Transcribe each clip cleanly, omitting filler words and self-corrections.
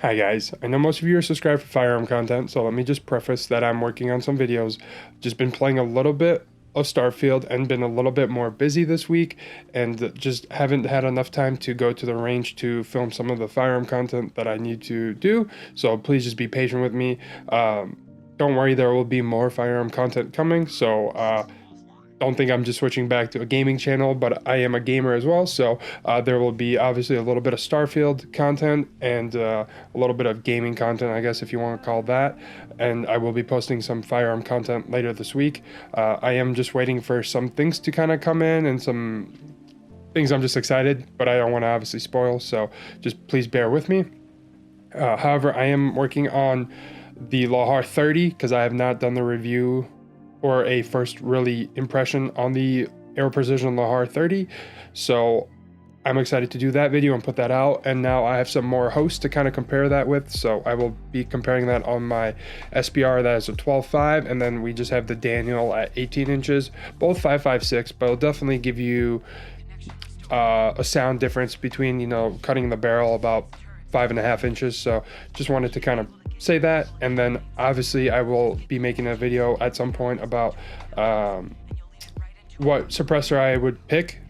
Hi guys, I know most of you are subscribed for firearm content, so let me just preface that I'm working on some videos. Just been playing a little bit of Starfield and been a little bit more busy this week and just haven't had enough time to go to the range to film some of the firearm content that I need to do, so please just be patient with me. Don't worry, there will be more firearm content coming, so don't think I'm just switching back to a gaming channel, but I am a gamer as well, so there will be obviously a little bit of Starfield content and a little bit of gaming content, I guess if you want to call that, and I will be posting some firearm content later this week. I am just waiting for some things to kind of come in and some things I'm just excited, but I don't want to obviously spoil, so just please bear with me. However, I am working on the Lahar 30 because I have not done the review or a first really impression on the Aero Precision Lahar 30, so I'm excited to do that video and put that out. And now I have some more hosts to kind of compare that with, so I will be comparing that on my SBR that is a 12.5, and then we just have the Daniel at 18 inches, both 5.56, but it'll definitely give you a sound difference between, you know, cutting the barrel about 5.5 inches. So just wanted to kind of say that, and then obviously I will be making a video at some point about what suppressor I would pick,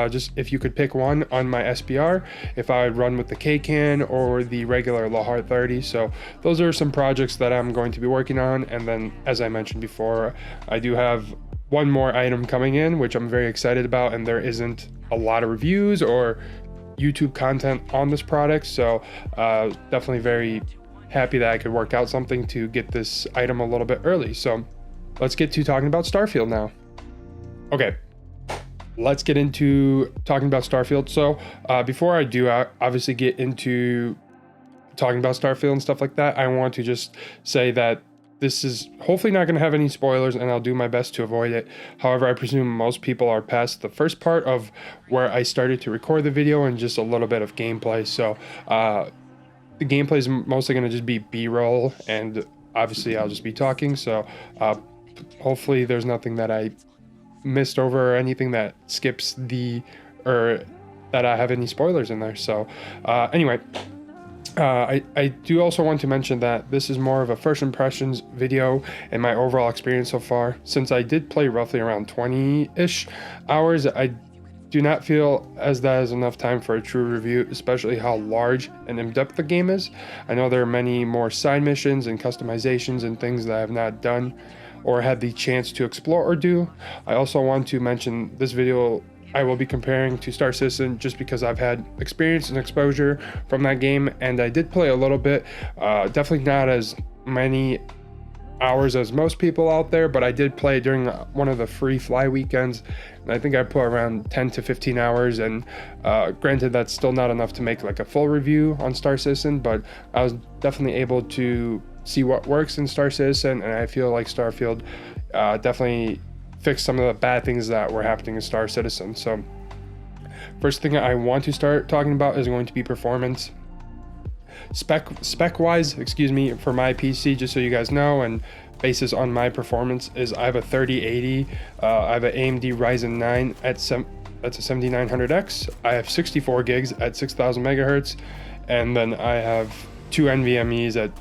just if you could pick one on my SBR, if I would run with the K-Can or the regular Lahar 30. So those are some projects that I'm going to be working on, and then as I mentioned before, I do have one more item coming in which I'm very excited about, and there isn't a lot of reviews or YouTube content on this product, so definitely very happy that I could work out something to get this item a little bit early. So let's get to talking about Starfield now. Okay, let's get into talking about Starfield. So before I do obviously get into talking about Starfield and stuff like that, I want to just say that this is hopefully not going to have any spoilers, and I'll do my best to avoid it. However, I presume most people are past the first part of where I started to record the video and just a little bit of gameplay. So the gameplay is mostly going to just be B-roll, and obviously I'll just be talking. So hopefully there's nothing that I missed over or anything that skips or that I have any spoilers in there. So anyway, I do also want to mention that this is more of a first impressions video and my overall experience so far. Since I did play roughly around 20-ish hours, I do not feel as that is enough time for a true review, especially how large and in-depth the game is. I know there are many more side missions and customizations and things that I have not done or had the chance to explore or do. I also want to mention this video I will be comparing to Star Citizen just because I've had experience and exposure from that game, and I did play a little bit, definitely not as many hours as most people out there, but I did play during one of the free fly weekends, and I think I put around 10 to 15 hours, and granted that's still not enough to make like a full review on Star Citizen, but I was definitely able to see what works in Star Citizen, and I feel like Starfield definitely fixed some of the bad things that were happening in Star Citizen. So first thing I want to start talking about is going to be performance. Spec wise, excuse me, for my PC, just so you guys know, and basis on my performance, is I have a 3080, I have an AMD Ryzen 9 that's a 7900X, I have 64 gigs at 6000 megahertz, and then I have two NVMEs at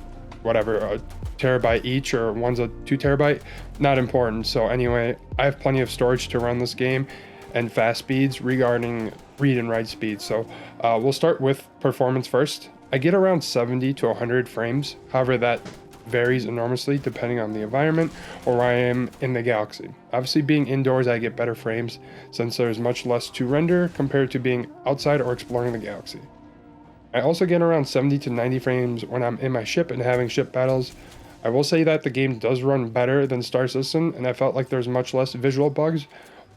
whatever, a terabyte each, or one's a 2 terabyte, not important. So anyway, I have plenty of storage to run this game and fast speeds regarding read and write speeds. So we'll start with performance first. I get around 70 to 100 frames. However, that varies enormously depending on the environment or where I am in the galaxy. Obviously, being indoors, I get better frames since there's much less to render compared to being outside or exploring the galaxy. I also get around 70 to 90 frames when I'm in my ship and having ship battles. I will say that the game does run better than Star Citizen, and I felt like there's much less visual bugs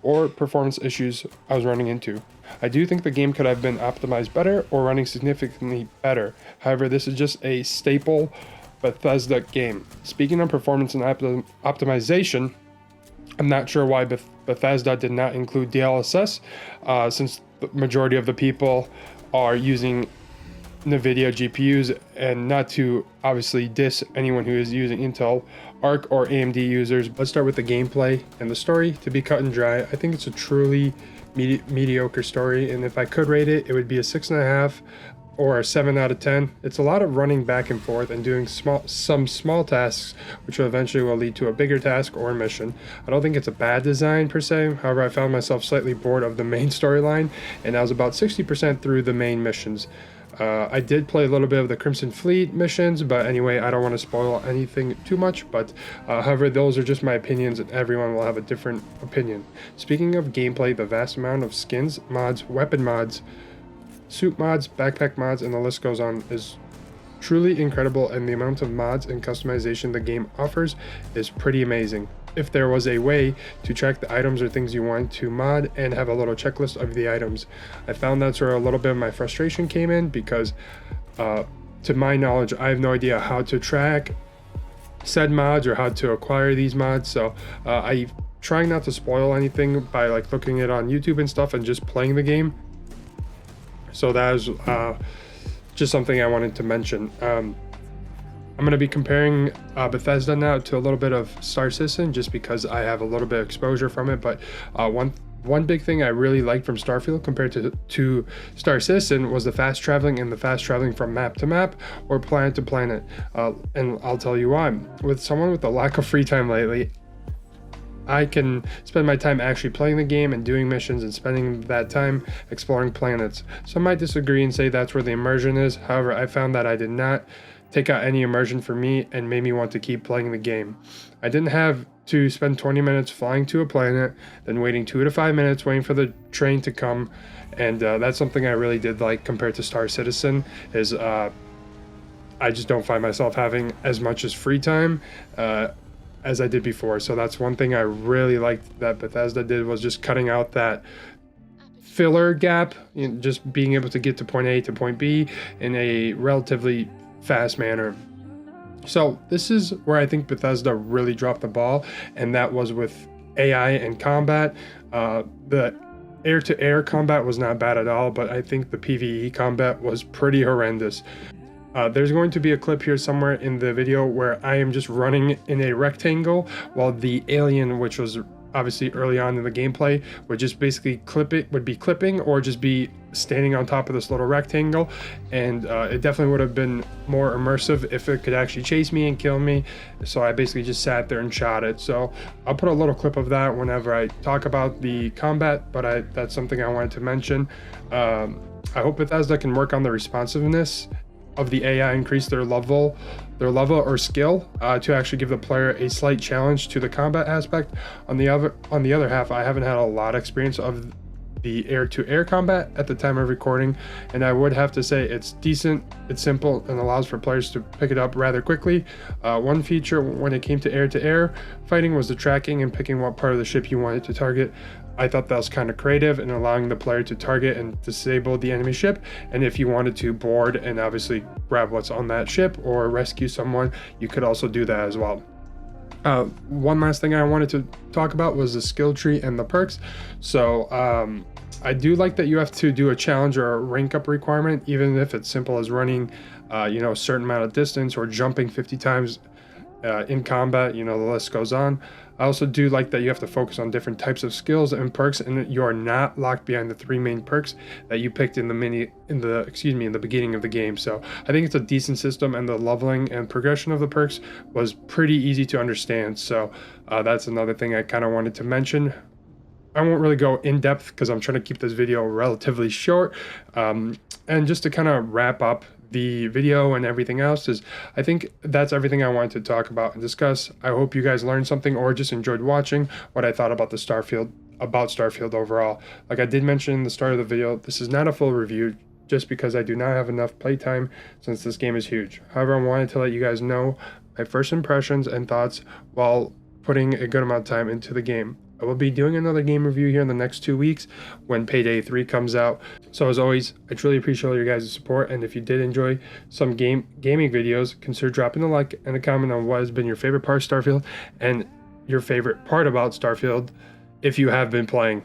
or performance issues I was running into. I do think the game could have been optimized better or running significantly better. However, this is just a staple Bethesda game. Speaking of performance and optimization, I'm not sure why Bethesda did not include DLSS, since the majority of the people are using NVIDIA GPUs, and not to obviously diss anyone who is using Intel Arc or AMD users. Let's start with the gameplay and the story. To be cut and dry, I think it's a truly mediocre story, and if I could rate it, it would be a 6.5 or a 7 out of 10. It's a lot of running back and forth and doing some small tasks, which will eventually lead to a bigger task or mission. I don't think it's a bad design per se. However, I found myself slightly bored of the main storyline, and I was about 60% through the main missions. I did play a little bit of the Crimson Fleet missions, but anyway, I don't want to spoil anything too much, but however, those are just my opinions, and everyone will have a different opinion. Speaking of gameplay, the vast amount of skins, mods, weapon mods, suit mods, backpack mods, and the list goes on is truly incredible, and the amount of mods and customization the game offers is pretty amazing. If there was a way to track the items or things you want to mod and have a little checklist of the items, I found that's where a little bit of my frustration came in, because to my knowledge, I have no idea how to track said mods or how to acquire these mods. So I'm trying not to spoil anything by like looking it on YouTube and stuff and just playing the game. So that is just something I wanted to mention. I'm going to be comparing Bethesda now to a little bit of Star Citizen, just because I have a little bit of exposure from it. But one big thing I really liked from Starfield compared to Star Citizen was the fast traveling, and the fast traveling from map to map or planet to planet. And I'll tell you why. With someone with a lack of free time lately, I can spend my time actually playing the game and doing missions and spending that time exploring planets. Some might disagree and say that's where the immersion is. However, I found that I did not take out any immersion for me and made me want to keep playing the game. I didn't have to spend 20 minutes flying to a planet, then waiting 2 to 5 minutes waiting for the train to come, and that's something I really did like compared to Star Citizen, is I just don't find myself having as much as free time as I did before. So that's one thing I really liked that Bethesda did, was just cutting out that filler gap, just being able to get to point A to point B in a relatively fast manner. So this is where I think Bethesda really dropped the ball, and that was with AI and combat. The air-to-air combat was not bad at all, but I think the PvE combat was pretty horrendous. There's going to be a clip here somewhere in the video where I am just running in a rectangle, while the alien, which was obviously early on in the gameplay, would just basically clipping or just be standing on top of this little rectangle. And it definitely would have been more immersive if it could actually chase me and kill me. So I basically just sat there and shot it. So I'll put a little clip of that whenever I talk about the combat, but that's something I wanted to mention. I hope Bethesda can work on the responsiveness of the AI, increase their level or skill to actually give the player a slight challenge to the combat aspect. On the other half, I haven't had a lot of experience of the air-to-air combat at the time of recording, and I would have to say it's decent, it's simple, and allows for players to pick it up rather quickly. One feature when it came to air-to-air fighting was the tracking and picking what part of the ship you wanted to target. I thought that was kind of creative in allowing the player to target and disable the enemy ship, and if you wanted to board and obviously grab what's on that ship or rescue someone, you could also do that as well. One last thing I wanted to talk about was the skill tree and the perks. So I do like that you have to do a challenge or a rank up requirement, even if it's simple as running a certain amount of distance or jumping 50 times in combat. The list goes on. I also do like that you have to focus on different types of skills and perks, and you are not locked behind the 3 main perks that you picked in the beginning of the game. So I think it's a decent system, and the leveling and progression of the perks was pretty easy to understand. So that's another thing I kind of wanted to mention. I won't really go in depth because I'm trying to keep this video relatively short. And just to kind of wrap up the video and everything else, is I think that's everything I wanted to talk about and discuss. I hope you guys learned something or just enjoyed watching what I thought about Starfield overall. Like I did mention in the start of the video, this is not a full review, just because I do not have enough playtime since this game is huge. However, I wanted to let you guys know my first impressions and thoughts while putting a good amount of time into the game. I will be doing another game review here in the next 2 weeks when Payday 3 comes out. So as always, I truly appreciate all your guys' support, and if you did enjoy some gaming videos, consider dropping a like and a comment on what has been your favorite part of Starfield and your favorite part about Starfield if you have been playing.